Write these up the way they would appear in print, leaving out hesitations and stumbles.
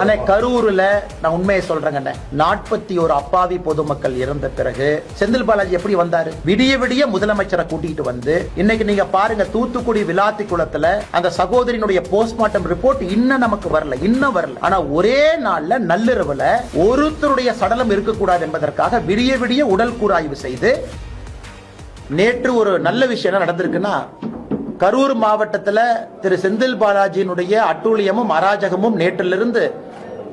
ஆனா கரூர்ல நான் உண்மையை சொல்றேங்க, 41 அப்பாவி பொதுமக்கள் இறந்த பிறகு செந்தில் பாலாஜி எப்படி வந்தாரு? விடிய விடிய முதலமைச்சரை கூட்டிட்டு வந்து இன்னைக்கு நீங்க பாருங்க, தூத்துக்குடி விளாத்தி குளத்துல அந்த சகோதரியினுடைய போஸ்ட்மார்ட்டம் ரிப்போர்ட் இன்னும் நமக்கு வரல. ஆனா ஒரே நாள்ல நள்ளிரவுல ஒருத்தருடைய சடலம் இருக்கக்கூடாது என்பதற்காக விடிய விடிய உடல் கூராய்வு செய்து நேற்று ஒரு நல்ல விஷயம் என்ன நடந்திருக்குன்னா, கரூர் மாவட்டத்தில் திரு செந்தில் பாலாஜியினுடைய அட்டூழியமும் அராஜகமும் நேற்றிலிருந்து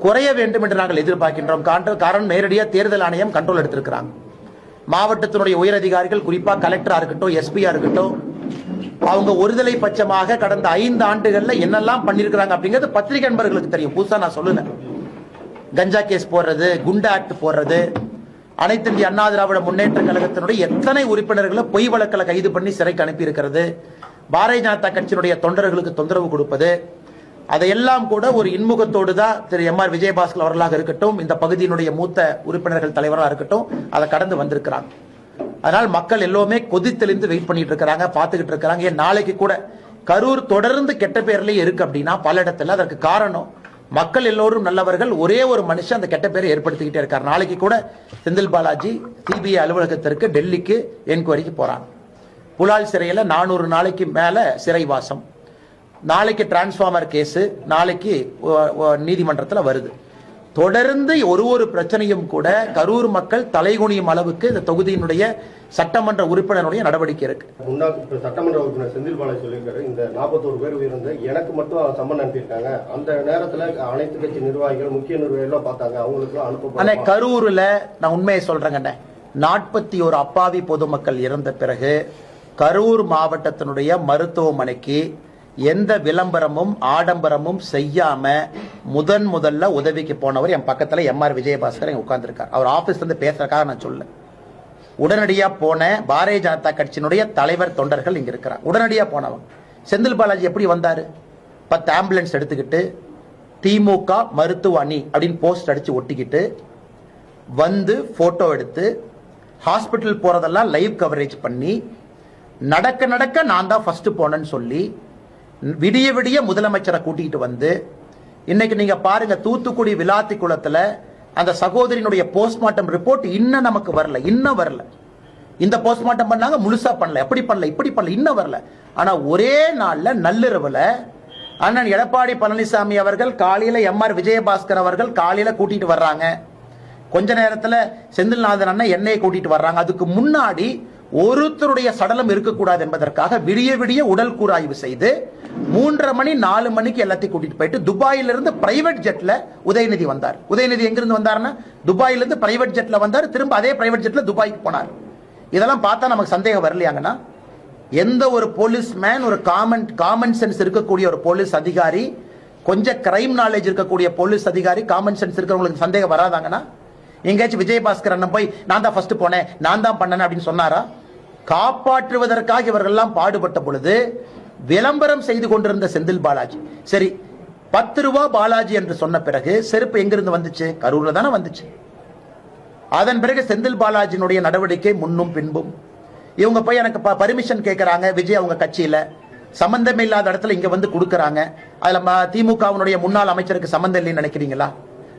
குறைய வேண்டும் என்று நாங்கள் எதிர்பார்க்கின்றோம். காரணம் நேரடியாக தேர்தல் ஆணையம் கண்ட்ரோல் எடுத்திருக்கிறாங்க. மாவட்டத்தினுடைய உயரதிகாரிகள், குறிப்பாக கலெக்டரா இருக்கட்டும், எஸ்பியா இருக்கட்டும், அவங்க ஒருதலை பட்சமாக கடந்த 5 ஆண்டுகள்ல என்னெல்லாம் பண்ணிருக்கிறாங்க அப்படிங்கிறது பத்திரிகை நண்பர்களுக்கு தெரியும். புதுசா நான் சொல்லுங்க. கஞ்சா கேஸ் போடுறது, குண்டா ஆக்ட் போடுறது, அனைத்து இந்திய அண்ணா திராவிட முன்னேற்ற கழகத்தினுடைய எத்தனை உறுப்பினர்களை பொய் வழக்கில் கைது பண்ணி சிறைக்கு அனுப்பி இருக்கிறது, பாரதிய ஜனதா கட்சியினுடைய தொண்டர்களுக்கு தொந்தரவு கொடுப்பது, அதையெல்லாம் கூட ஒரு இன்முகத்தோடு தான் திரு எம்.ஆர். விஜயபாஸ்கர் அவர்களாக இருக்கட்டும், இந்த பகுதியினுடைய மூத்த உறுப்பினர்கள் தலைவராக இருக்கட்டும், அதை கடந்து வந்திருக்கிறாங்க. அதனால் மக்கள் எல்லோருமே கொதித்தெளிந்து வெயிட் பண்ணிட்டு இருக்கிறாங்க, பார்த்துக்கிட்டு இருக்கிறாங்க. ஏன் நாளைக்கு கூட கரூர் தொடர்ந்து கெட்ட பேர்லயே இருக்கு அப்படின்னா பல இடத்துல அதற்கு காரணம் மக்கள் எல்லோரும் நல்லவர்கள், ஒரே ஒரு மனுஷன் அந்த கெட்ட பேரை ஏற்படுத்திக்கிட்டே இருக்கார். நாளைக்கு கூட செந்தில் பாலாஜி சிபிஐ அலுவலகத்திற்கு டெல்லிக்கு என்கொயரிக்கு போறாங்க. புலால் சிறையில் 400 நாளைக்கு மேல சிறைவாசம், நாளைக்கு டிரான்ஸ்பார்மர் கேஸ், நாளைக்கு நீதிமன்றத்தில் வருது. தொடர்ந்து ஒரு பிரச்சனையும் கூட கரூர் மக்கள் தலைகுனியும் அளவுக்கு இந்த தொகுதியினுடைய சட்டமன்ற உறுப்பினருடைய நடவடிக்கை இருக்கு. முன்னாள் சட்டமன்ற உறுப்பினர் செந்தில் பாலாஜி சொல்லியிருக்காரு, இந்த 41 பேர் உயிர்ந்து எனக்கு மட்டும் சம்மன் அனுப்பியிருக்காங்க. அந்த நேரத்தில் அனைத்து கட்சி நிர்வாகிகள், முக்கிய நிர்வாகிகள் பார்த்தாங்க, அவங்களுக்கு அனுப்ப. கரூர்ல நான் உண்மையை சொல்றேங்க, 41 அப்பாவி பொதுமக்கள் இறந்த பிறகு கரூர் மாவட்டத்தினுடைய மருத்துவமனைக்கு எந்த விளம்பரமும் ஆடம்பரமும் செய்யாம முதல்ல உதவிக்கு போனவர் என் பக்கத்துல எம்.ஆர். விஜயபாஸ்கர் உட்கார்ந்துருக்கார். அவர் ஆபீஸ்ல இருந்து பேசுறதுக்காக நான் சொல்ல, உடனடியா போன பாரதிய ஜனதா கட்சியினுடைய தலைவர் தொண்டர்கள் இங்க இருக்கிறார். உடனடியா போனவங்க. செந்தில் பாலாஜி எப்படி வந்தாரு? 10 ஆம்புலன்ஸ் எடுத்துக்கிட்டு திமுக மருத்துவ அணி அப்படின்னு போஸ்ட் அடிச்சு ஒட்டிக்கிட்டு வந்து போட்டோ எடுத்து ஹாஸ்பிட்டல் போறதெல்லாம் லைவ் கவரேஜ் பண்ணி நடக்க நான் தான் ஃபர்ஸ்ட் போனேன்னு சொல்லி விடிய விடிய முதலமைச்சரை கூட்டிட்டு வந்து இன்னைக்கு நீங்க பாருங்க, தூத்துக்குடி விளாத்தி குளத்துல அந்த சகோதரியினுடைய போஸ்ட்மார்ட்டம் ரிப்போர்ட் இன்னும் நமக்கு வரல. இந்த போஸ்ட்மார்ட்டம் பண்ணாங்க, முழுசா பண்ணல, எப்படி பண்ணல, இப்படி பண்ணல, இன்னும் வரல. ஆனா ஒரே நாள்ல நள்ளிரவுல அண்ணன் எடப்பாடி பழனிசாமி அவர்கள் காலையில எம்.ஆர். விஜயபாஸ்கர் அவர்கள் காலையில கூட்டிட்டு வர்றாங்க. கொஞ்ச நேரத்துல செந்தில்நாதன் அண்ணன் என்னையை கூட்டிட்டு வர்றாங்க. அதுக்கு முன்னாடி ஒருத்தருடைய சடலம் இருக்கக்கூடாது என்பதற்காக விடிய விடிய உடல் கூராய்வு செய்து 3:30 மணி 4 மணிக்கு எல்லாத்தையும் கூட்டிட்டு போயிட்டு துபாயிலிருந்து பிரைவேட் ஜெட்ல உதயநிதி வந்தார். உதயநிதி எங்கிருந்து வந்தாருன்னா துபாயிலிருந்து பிரைவேட் ஜெட்ல வந்தார். திரும்ப அதே பிரைவேட் ஜெட்ல துபாய்க்கு போனார். இதெல்லாம் பார்த்தா நமக்கு சந்தேகம் வரலையாங்கன்னா, எந்த ஒரு போலீஸ் மேன், ஒரு காமன் சென்ஸ் இருக்கக்கூடிய ஒரு போலீஸ் அதிகாரி, கொஞ்சம் கிரைம் நாலேஜ் இருக்கக்கூடிய போலீஸ் அதிகாரி, காமன் சென்ஸ் இருக்கிறவங்களுக்கு சந்தேகம் வராதாங்கன்னா, எங்கேயாச்சும் விஜயபாஸ்கர் அண்ணன் போய் நான் தான் ஃபர்ஸ்ட் போனேன், நான் தான் பண்ணேன் அப்படின்னு சொன்னாரா? காப்பாற்றுவதற்காக இவர்கள் எல்லாம் பாடுபட்ட பொழுது விளம்பரம் செய்து கொண்டிருந்த செந்தில் பாலாஜி, சரி 10 ரூபா பாலாஜி என்று சொன்ன பிறகு செருப்பு எங்கிருந்து வந்துச்சு? கரூர்ல தானே வந்துச்சு. அதன் பிறகு செந்தில் பாலாஜியினுடைய நடவடிக்கை முன்னும் பின்பும். இவங்க போய் எனக்கு பர்மிஷன் கேட்கறாங்க, விஜய் அவங்க கட்சியில சம்பந்தமே இல்லாத இடத்துல இங்க வந்து கொடுக்கறாங்க. அதுல திமுகவினுடைய முன்னாள் அமைச்சருக்கு சம்பந்தம் இல்லைன்னு நினைக்கிறீங்களா?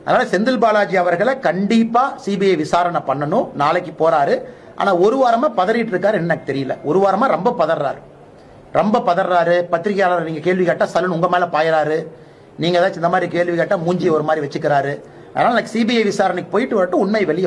அதனால செந்தில் பாலாஜி அவர்களை கண்டிப்பா சிபிஐ விசாரணை பண்ணணும். நாளைக்கு போறாரு. ஆனா ஒரு வாரமா பதறிட்டு இருக்காரு, எனக்கு தெரியல. ஒரு வாரமா ரொம்ப பதறாரு. பத்திரிகையாளர் நீங்க கேள்வி கேட்டா சலன் உங்க மேல பாயறாரு. நீங்க ஏதாச்சும் இந்த மாதிரி கேள்வி கேட்டா மூஞ்சி ஒரு மாதிரி வச்சுக்கிறாரு. அதனால சிபிஐ விசாரணைக்கு போயிட்டு வரட்டும், உண்மை வெளியே வரும்.